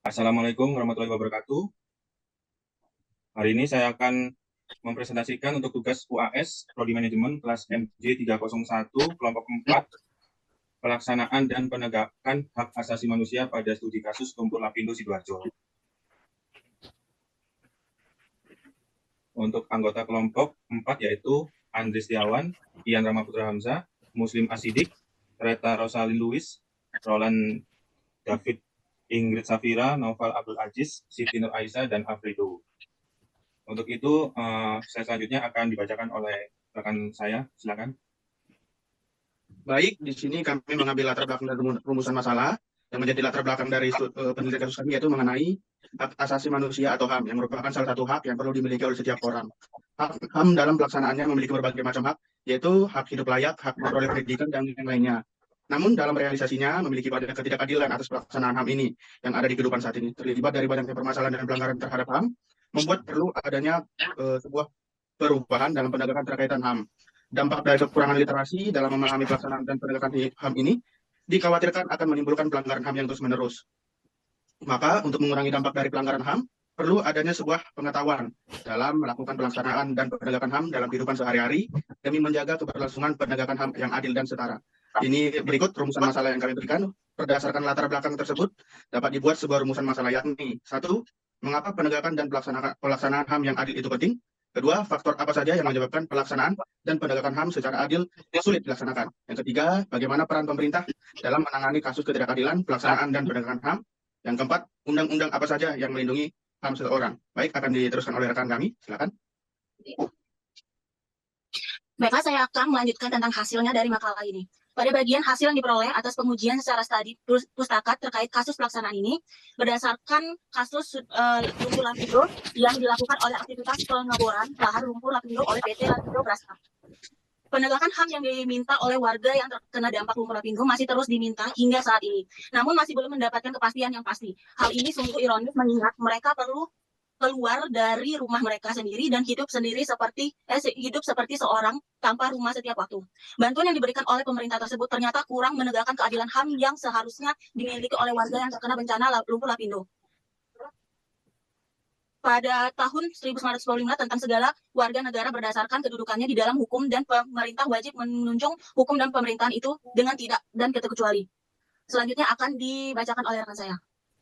Assalamualaikum warahmatullahi wabarakatuh. Hari ini saya akan mempresentasikan untuk tugas UAS Prodi Manajemen kelas MJ 301 kelompok 4 pelaksanaan dan penegakan hak asasi manusia pada studi kasus Lumpur Lapindo Sidoarjo. Untuk anggota kelompok 4 yaitu Andri Setiawan, Ian Ramaputra Hamzah, Muslim Asidik, Reta Rosalin Luis, Roland David, Ingrid Safira, Noval Abdul Aziz, Siti Nur Aisyah, dan Afrido. Untuk itu, saya selanjutnya akan dibacakan oleh rekan saya. Silakan. Baik, di sini kami mengambil latar belakang dan rumusan masalah yang menjadi latar belakang dari penelitian kasus kami, yaitu mengenai hak asasi manusia atau HAM, yang merupakan salah satu hak yang perlu dimiliki oleh setiap orang. Hak HAM dalam pelaksanaannya memiliki berbagai macam hak, yaitu hak hidup layak, hak memperoleh pendidikan, dan yang lainnya. Namun dalam realisasinya memiliki banyak ketidakadilan atas pelaksanaan HAM ini yang ada di kehidupan saat ini. Terlibat dari banyaknya permasalahan dan pelanggaran terhadap HAM, membuat perlu adanya sebuah perubahan dalam penegakan terkaitan HAM. Dampak dari kekurangan literasi dalam memahami pelaksanaan dan penegakan HAM ini dikhawatirkan akan menimbulkan pelanggaran HAM yang terus-menerus. Maka untuk mengurangi dampak dari pelanggaran HAM, perlu adanya sebuah pengetahuan dalam melakukan pelaksanaan dan penegakan HAM dalam kehidupan sehari-hari demi menjaga keberlangsungan penegakan HAM yang adil dan setara. Ini berikut rumusan masalah yang kami berikan. Berdasarkan latar belakang tersebut, dapat dibuat sebuah rumusan masalah, yakni 1. Mengapa penegakan dan pelaksanaan HAM yang adil itu penting? 2. Faktor apa saja yang menyebabkan pelaksanaan dan penegakan HAM secara adil sulit dilaksanakan? Yang 3. Bagaimana peran pemerintah dalam menangani kasus ketidakadilan pelaksanaan dan penegakan HAM? Yang 4. Undang-undang apa saja yang melindungi HAM seseorang? Baik, akan diteruskan oleh rekan kami. Silakan. Baiklah, saya akan melanjutkan tentang hasilnya dari makalah ini. Pada bagian hasil yang diperoleh atas pengujian secara studi pustaka terkait kasus pelaksanaan ini, berdasarkan kasus lumpur Lapindo yang dilakukan oleh aktivitas pengeboran lahan lumpur Lapindo oleh PT Lapindo Brasta. Penegakan HAM yang diminta oleh warga yang terkena dampak lumpur Lapindo masih terus diminta hingga saat ini, namun masih belum mendapatkan kepastian yang pasti. Hal ini sungguh ironis mengingat mereka perlu keluar dari rumah mereka sendiri dan hidup seperti seorang tanpa rumah setiap waktu. Bantuan yang diberikan oleh pemerintah tersebut ternyata kurang menegakkan keadilan HAM yang seharusnya dimiliki oleh warga yang terkena bencana lumpur Lapindo. Pada tahun 1945 tentang segala warga negara berdasarkan kedudukannya di dalam hukum, dan pemerintah wajib menunjang hukum dan pemerintahan itu dengan tidak dan terkecuali. Selanjutnya akan dibacakan oleh rekan saya.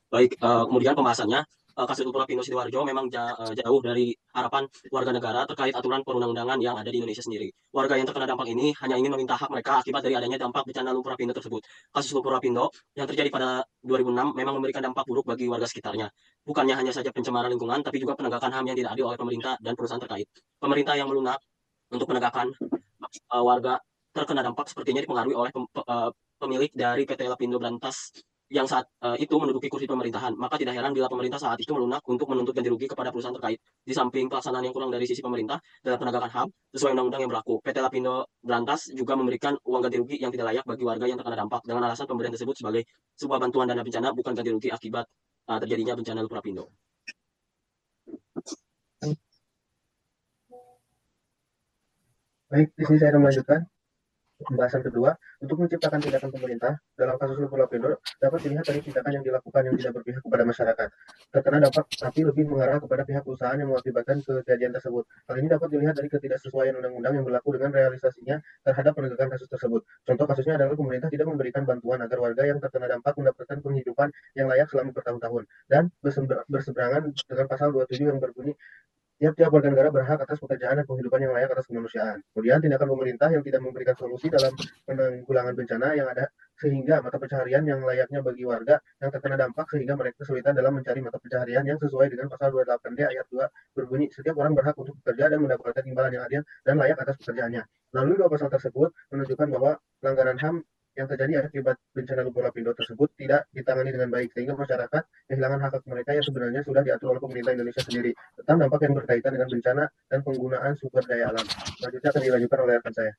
Baik, kemudian pembahasannya, kasus lumpur Lapindo Sidoarjo memang jauh dari harapan warga negara terkait aturan perundang-undangan yang ada di Indonesia sendiri. Warga yang terkena dampak ini hanya ingin meminta hak mereka akibat dari adanya dampak bencana lumpur Lapindo tersebut. Kasus lumpur Lapindo yang terjadi pada 2006 memang memberikan dampak buruk bagi warga sekitarnya. Bukannya hanya saja pencemaran lingkungan, tapi juga penegakan HAM yang tidak adil oleh pemerintah dan perusahaan terkait. Pemerintah yang melunak untuk penegakan warga terkena dampak sepertinya dipengaruhi oleh pemilik dari PT Lapindo Brantas yang saat itu menduduki kursi pemerintahan. Maka tidak heran bila pemerintah saat itu melunak untuk menuntut ganti rugi kepada perusahaan terkait. Di samping pelaksanaan yang kurang dari sisi pemerintah dalam penegakan HAM sesuai undang-undang yang berlaku, PT Lapindo Brantas juga memberikan uang ganti rugi yang tidak layak bagi warga yang terkena dampak dengan alasan pemberian tersebut sebagai sebuah bantuan dana bencana, bukan ganti rugi akibat terjadinya bencana lumpur Lapindo. Baik, di sini saya akan melanjutkan pembahasan kedua. Untuk menciptakan tindakan pemerintah dalam kasus lumpur Lapindo dapat dilihat dari tindakan yang dilakukan yang tidak berpihak kepada masyarakat terkena dampak, tapi lebih mengarah kepada pihak perusahaan yang mengakibatkan kejadian tersebut. Hal ini dapat dilihat dari ketidaksesuaian undang-undang yang berlaku dengan realisasinya terhadap penegakan kasus tersebut. Contoh kasusnya adalah pemerintah tidak memberikan bantuan agar warga yang terkena dampak mendapatkan penghidupan yang layak selama bertahun-tahun, dan berseberangan dengan pasal 27 yang berbunyi tiap-tiap warga negara berhak atas pekerjaan dan penghidupan yang layak atas kemanusiaan. Kemudian tindakan pemerintah yang tidak memberikan solusi dalam penanggulangan bencana yang ada sehingga mata pencaharian yang layaknya bagi warga yang terkena dampak, sehingga mereka kesulitan dalam mencari mata pencaharian yang sesuai dengan pasal 28D ayat 2 berbunyi setiap orang berhak untuk bekerja dan mendapatkan imbalan yang adil dan layak atas pekerjaannya. Melalui dua pasal tersebut menunjukkan bahwa pelanggaran HAM yang terjadi akibat bencana lumpur Lapindo tersebut tidak ditangani dengan baik, sehingga masyarakat kehilangan hak mereka yang sebenarnya sudah diatur oleh pemerintah Indonesia sendiri tentang dampak yang berkaitan dengan bencana dan penggunaan sumber daya alam. Selanjutnya akan dilanjutkan oleh rekan saya.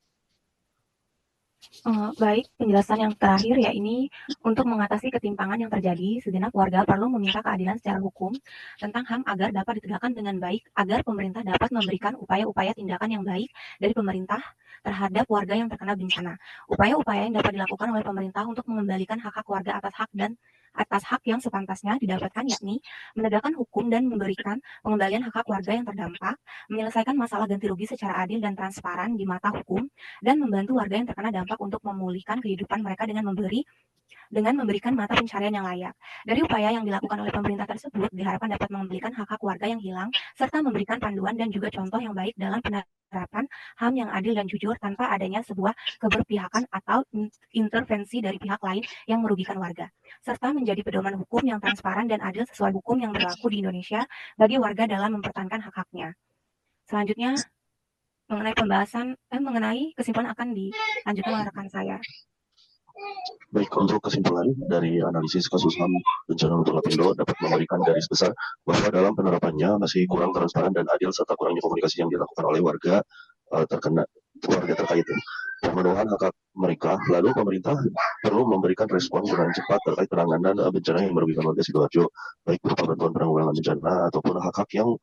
Baik, penjelasan yang terakhir ya ini untuk mengatasi ketimpangan yang terjadi, segenap warga perlu meminta keadilan secara hukum tentang HAM agar dapat ditegakkan dengan baik, agar pemerintah dapat memberikan upaya-upaya tindakan yang baik dari pemerintah terhadap warga yang terkena bencana. Upaya-upaya yang dapat dilakukan oleh pemerintah untuk mengembalikan hak-hak warga atas hak dan atas hak yang sepantasnya didapatkan, yakni menegakkan hukum dan memberikan pengembalian hak-hak warga yang terdampak, menyelesaikan masalah ganti rugi secara adil dan transparan di mata hukum, dan membantu warga yang terkena dampak untuk memulihkan kehidupan mereka dengan memberikan mata pencarian yang layak. Dari upaya yang dilakukan oleh pemerintah tersebut, diharapkan dapat mengembalikan hak-hak warga yang hilang, serta memberikan panduan dan juga contoh yang baik dalam penerapan HAM yang adil dan jujur tanpa adanya sebuah keberpihakan atau intervensi dari pihak lain yang merugikan warga, serta menjadi pedoman hukum yang transparan dan adil sesuai hukum yang berlaku di Indonesia bagi warga dalam mempertahankan hak-haknya. Selanjutnya, mengenai kesimpulan akan dilanjutkan oleh rekan saya. Baik, untuk kesimpulan dari analisis kasus HAM bencana Lumpur Lapindo dapat memberikan garis besar bahwa dalam penerapannya masih kurang transparan dan adil serta kurangnya komunikasi yang dilakukan oleh warga terkait pemenuhan hak mereka. Lalu pemerintah perlu memberikan respon dengan cepat terkait penanganan bencana yang merugikan warga Sidoarjo, baik berupa bantuan penanggulangan bencana ataupun hak-hak yang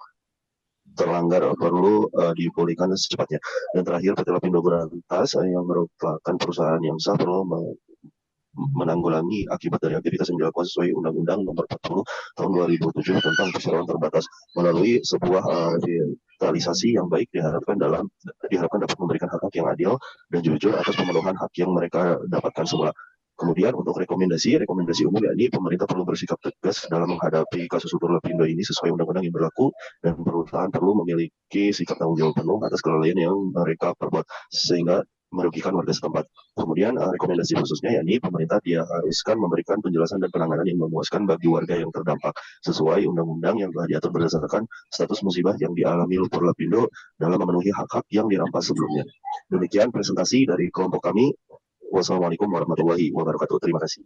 terlanggar perlu dipulihkan secepatnya. Dan terakhir, PT Lapindo Berantas yang merupakan perusahaan yang sah perlu menanggulangi akibat dari aktivitas yang dilakukan sesuai Undang-Undang Nomor 40 Tahun 2007 tentang perseroan terbatas melalui sebuah revitalisasi yang baik diharapkan dapat memberikan hak-hak yang adil dan jujur atas pemenuhan hak yang mereka dapatkan semula. Kemudian untuk rekomendasi umum, yakni pemerintah perlu bersikap tegas dalam menghadapi kasus Lumpur Lapindo ini sesuai undang-undang yang berlaku, dan perusahaan perlu memiliki sikap tanggung jawab penuh atas kelalaian yang mereka perbuat sehingga merugikan warga setempat. Kemudian rekomendasi khususnya, yakni pemerintah diharuskan memberikan penjelasan dan penanganan yang memuaskan bagi warga yang terdampak sesuai undang-undang yang telah diatur berdasarkan status musibah yang dialami Lumpur Lapindo dalam memenuhi hak-hak yang dirampas sebelumnya. Demikian presentasi dari kelompok kami. Wassalamualaikum warahmatullahi wabarakatuh. Terima kasih.